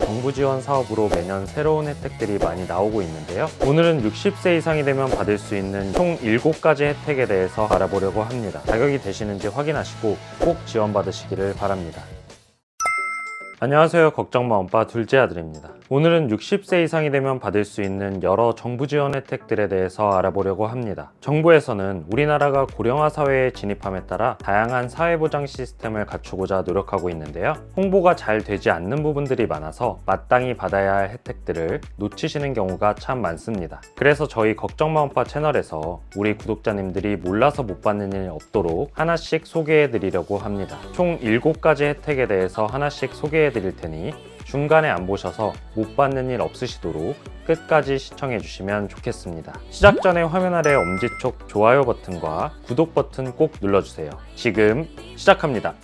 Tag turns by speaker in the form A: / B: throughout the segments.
A: 정부 지원 사업으로 매년 새로운 혜택들이 많이 나오고 있는데요. 오늘은 60세 이상이 되면 받을 수 있는 총 7가지 혜택에 대해서 알아보려고 합니다. 자격이 되시는지 확인하시고 꼭 지원받으시기를 바랍니다. 안녕하세요. 걱정마 엄빠 둘째 아들입니다. 오늘은 60세 이상이 되면 받을 수 있는 여러 정부 지원 혜택들에 대해서 알아보려고 합니다. 정부에서는 우리나라가 고령화 사회에 진입함에 따라 다양한 사회보장 시스템을 갖추고자 노력하고 있는데요. 홍보가 잘 되지 않는 부분들이 많아서 마땅히 받아야 할 혜택들을 놓치시는 경우가 참 많습니다. 그래서 저희 걱정마 엄빠 채널에서 우리 구독자님들이 몰라서 못 받는 일 없도록 하나씩 소개해 드리려고 합니다. 총 7가지 혜택에 대해서 하나씩 소개해 드릴 테니 중간에 안 보셔서 못 받는 일 없으시도록 끝까지 시청해 주시면 좋겠습니다. 시작 전에 화면 아래 엄지척 좋아요 버튼과 구독 버튼 꼭 눌러주세요. 지금 시작합니다.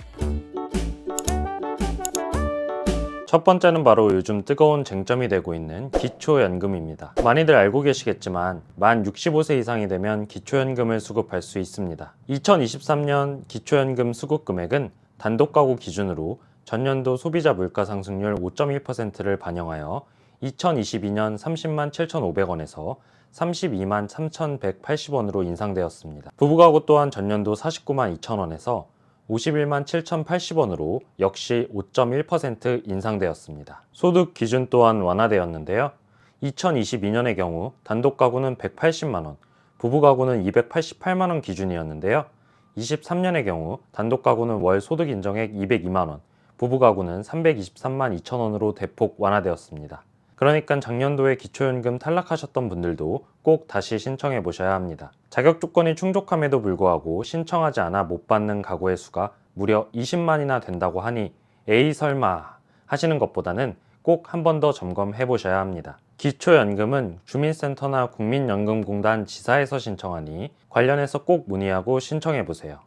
A: 첫 번째는 바로 요즘 뜨거운 쟁점이 되고 있는 기초연금입니다. 많이들 알고 계시겠지만 만 65세 이상이 되면 기초연금을 수급할 수 있습니다. 2023년 기초연금 수급 금액은 단독가구 기준으로 전년도 소비자 물가 상승률 5.1%를 반영하여 2022년 30만 7,500원에서 32만 3,180원으로 인상되었습니다. 부부가구 또한 전년도 49만 2,000원에서 51만 7,080원으로 역시 5.1% 인상되었습니다. 소득 기준 또한 완화되었는데요. 2022년의 경우 단독가구는 180만원, 부부가구는 288만원 기준이었는데요. 23년의 경우 단독가구는 월 소득 인정액 202만원, 부부가구는 323만 2천원으로 대폭 완화되었습니다. 그러니까 작년도에 기초연금 탈락하셨던 분들도 꼭 다시 신청해 보셔야 합니다. 자격 조건이 충족함에도 불구하고 신청하지 않아 못 받는 가구의 수가 무려 20만이나 된다고 하니 에이 설마 하시는 것보다는 꼭 한 번 더 점검해 보셔야 합니다. 기초연금은 주민센터나 국민연금공단 지사에서 신청하니 관련해서 꼭 문의하고 신청해 보세요.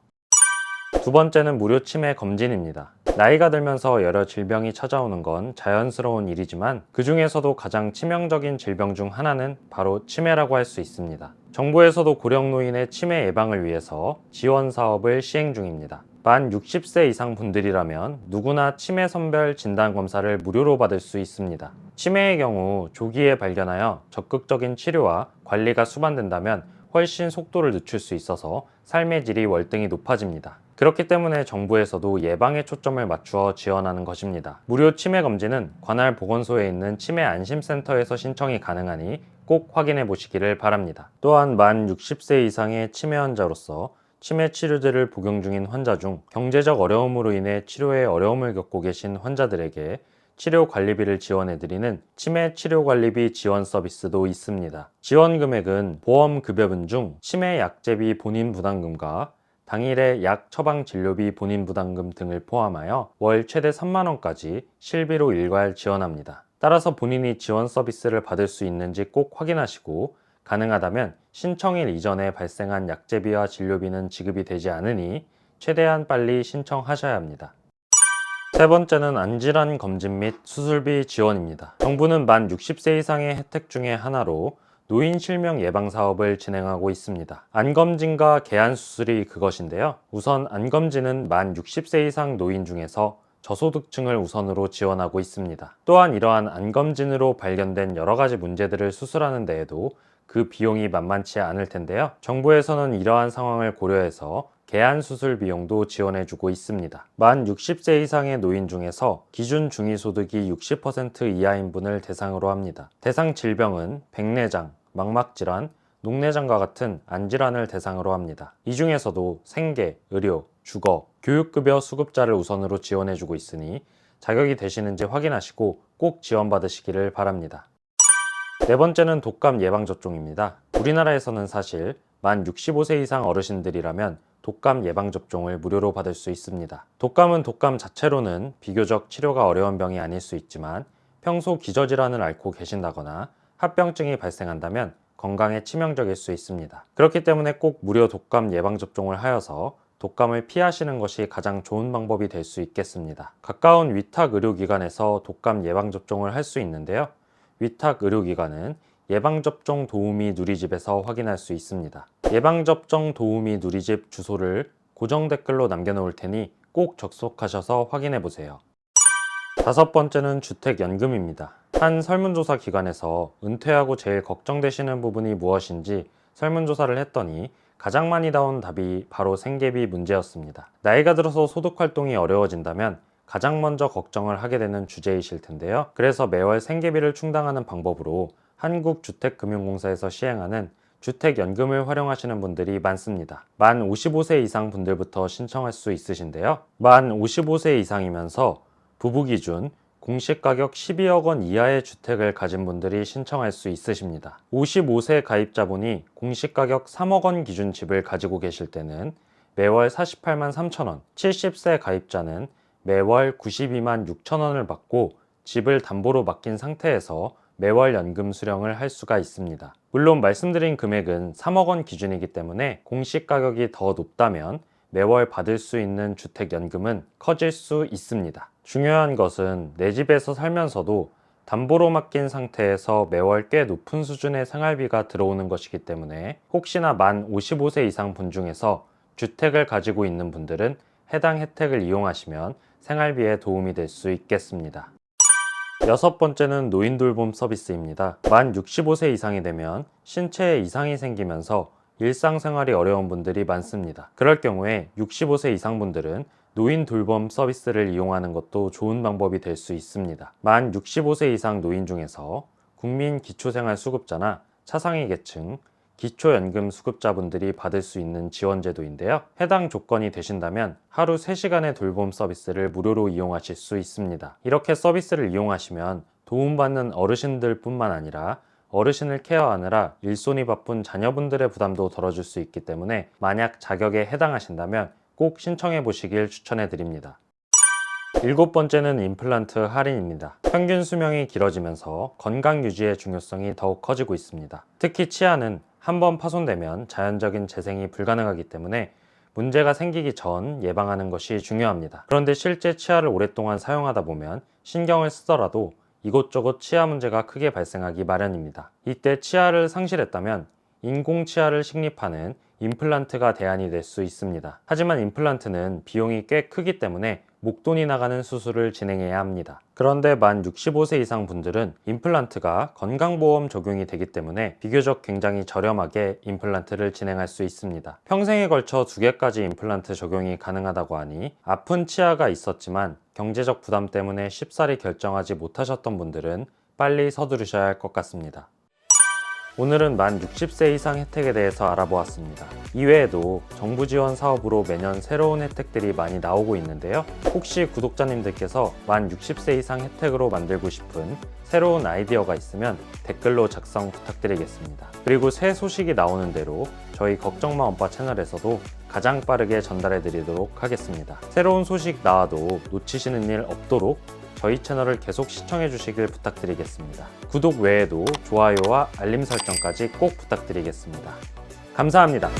A: 두 번째는 무료 치매 검진입니다. 나이가 들면서 여러 질병이 찾아오는 건 자연스러운 일이지만 그 중에서도 가장 치명적인 질병 중 하나는 바로 치매라고 할 수 있습니다. 정부에서도 고령 노인의 치매 예방을 위해서 지원 사업을 시행 중입니다. 만 60세 이상 분들이라면 누구나 치매 선별 진단 검사를 무료로 받을 수 있습니다. 치매의 경우 조기에 발견하여 적극적인 치료와 관리가 수반된다면 훨씬 속도를 늦출 수 있어서 삶의 질이 월등히 높아집니다. 그렇기 때문에 정부에서도 예방에 초점을 맞추어 지원하는 것입니다. 무료 치매 검진은 관할 보건소에 있는 치매 안심센터에서 신청이 가능하니 꼭 확인해 보시기를 바랍니다. 또한 만 60세 이상의 치매 환자로서 치매 치료제를 복용 중인 환자 중 경제적 어려움으로 인해 치료에 어려움을 겪고 계신 환자들에게 치료 관리비를 지원해드리는 치매 치료 관리비 지원 서비스도 있습니다. 지원 금액은 보험 급여분 중 치매 약제비 본인 부담금과 당일의 약 처방 진료비 본인 부담금 등을 포함하여 월 최대 3만원까지 실비로 일괄 지원합니다. 따라서 본인이 지원 서비스를 받을 수 있는지 꼭 확인하시고 가능하다면 신청일 이전에 발생한 약제비와 진료비는 지급이 되지 않으니 최대한 빨리 신청하셔야 합니다. 세 번째는 안질환 검진 및 수술비 지원입니다. 정부는 만 60세 이상의 혜택 중에 하나로 노인 실명 예방 사업을 진행하고 있습니다. 안검진과 개안수술이 그것인데요. 우선 안검진은 만 60세 이상 노인 중에서 저소득층을 우선으로 지원하고 있습니다. 또한 이러한 안검진으로 발견된 여러 가지 문제들을 수술하는 데에도 그 비용이 만만치 않을 텐데요. 정부에서는 이러한 상황을 고려해서 개안 수술 비용도 지원해주고 있습니다. 만 60세 이상의 노인 중에서 기준 중위소득이 60% 이하인 분을 대상으로 합니다. 대상 질병은 백내장, 망막질환, 녹내장과 같은 안질환을 대상으로 합니다. 이 중에서도 생계, 의료, 주거, 교육급여 수급자를 우선으로 지원해주고 있으니 자격이 되시는지 확인하시고 꼭 지원받으시기를 바랍니다. 네 번째는 독감 예방접종입니다. 우리나라에서는 사실 만 65세 이상 어르신들이라면 독감 예방접종을 무료로 받을 수 있습니다. 독감은 독감 자체로는 비교적 치료가 어려운 병이 아닐 수 있지만 평소 기저질환을 앓고 계신다거나 합병증이 발생한다면 건강에 치명적일 수 있습니다. 그렇기 때문에 꼭 무료 독감 예방접종을 하여서 독감을 피하시는 것이 가장 좋은 방법이 될 수 있겠습니다. 가까운 위탁 의료기관에서 독감 예방접종을 할 수 있는데요. 위탁 의료기관은 예방접종 도우미 누리집에서 확인할 수 있습니다. 예방접종 도우미 누리집 주소를 고정 댓글로 남겨놓을 테니 꼭 접속하셔서 확인해 보세요. 다섯 번째는 주택연금입니다. 한 설문조사 기관에서 은퇴하고 제일 걱정되시는 부분이 무엇인지 설문조사를 했더니 가장 많이 나온 답이 바로 생계비 문제였습니다. 나이가 들어서 소득활동이 어려워진다면 가장 먼저 걱정을 하게 되는 주제이실 텐데요. 그래서 매월 생계비를 충당하는 방법으로 한국주택금융공사에서 시행하는 주택연금을 활용하시는 분들이 많습니다. 만 55세 이상 분들부터 신청할 수 있으신데요. 만 55세 이상이면서 부부 기준 공시가격 12억 원 이하의 주택을 가진 분들이 신청할 수 있으십니다. 55세 가입자분이 공시가격 3억 원 기준 집을 가지고 계실 때는 매월 48만 3천 원, 70세 가입자는 매월 92만 6천 원을 받고 집을 담보로 맡긴 상태에서 매월 연금 수령을 할 수가 있습니다. 물론 말씀드린 금액은 3억 원 기준이기 때문에 공시가격이 더 높다면 매월 받을 수 있는 주택연금은 커질 수 있습니다. 중요한 것은 내 집에서 살면서도 담보로 맡긴 상태에서 매월 꽤 높은 수준의 생활비가 들어오는 것이기 때문에 혹시나 만 55세 이상 분 중에서 주택을 가지고 있는 분들은 해당 혜택을 이용하시면 생활비에 도움이 될 수 있겠습니다. 여섯 번째는 노인돌봄 서비스입니다. 만 65세 이상이 되면 신체에 이상이 생기면서 일상생활이 어려운 분들이 많습니다. 그럴 경우에 65세 이상 분들은 노인 돌봄 서비스를 이용하는 것도 좋은 방법이 될 수 있습니다. 만 65세 이상 노인 중에서 국민기초생활수급자나 차상위 계층, 기초연금 수급자분들이 받을 수 있는 지원제도인데요. 해당 조건이 되신다면 하루 3시간의 돌봄 서비스를 무료로 이용하실 수 있습니다. 이렇게 서비스를 이용하시면 도움받는 어르신들 뿐만 아니라 어르신을 케어하느라 일손이 바쁜 자녀분들의 부담도 덜어줄 수 있기 때문에 만약 자격에 해당하신다면 꼭 신청해 보시길 추천해 드립니다. 일곱 번째는 임플란트 할인입니다. 평균 수명이 길어지면서 건강 유지의 중요성이 더욱 커지고 있습니다. 특히 치아는 한번 파손되면 자연적인 재생이 불가능하기 때문에 문제가 생기기 전 예방하는 것이 중요합니다. 그런데 실제 치아를 오랫동안 사용하다 보면 신경을 쓰더라도 이곳저곳 치아 문제가 크게 발생하기 마련입니다. 이때 치아를 상실했다면 인공치아를 식립하는 임플란트가 대안이 될 수 있습니다. 하지만 임플란트는 비용이 꽤 크기 때문에 목돈이 나가는 수술을 진행해야 합니다. 그런데 만 65세 이상 분들은 임플란트가 건강보험 적용이 되기 때문에 비교적 굉장히 저렴하게 임플란트를 진행할 수 있습니다. 평생에 걸쳐 2개까지 임플란트 적용이 가능하다고 하니 아픈 치아가 있었지만 경제적 부담 때문에 쉽사리 결정하지 못하셨던 분들은 빨리 서두르셔야 할 것 같습니다. 오늘은 만 60세 이상 혜택에 대해서 알아보았습니다. 이외에도 정부 지원 사업으로 매년 새로운 혜택들이 많이 나오고 있는데요. 혹시 구독자님들께서 만 60세 이상 혜택으로 만들고 싶은 새로운 아이디어가 있으면 댓글로 작성 부탁드리겠습니다. 그리고 새 소식이 나오는 대로 저희 걱정마 엄빠 채널에서도 가장 빠르게 전달해 드리도록 하겠습니다. 새로운 소식 나와도 놓치시는 일 없도록 저희 채널을 계속 시청해 주시길 부탁드리겠습니다. 구독 외에도 좋아요와 알림 설정까지 꼭 부탁드리겠습니다. 감사합니다.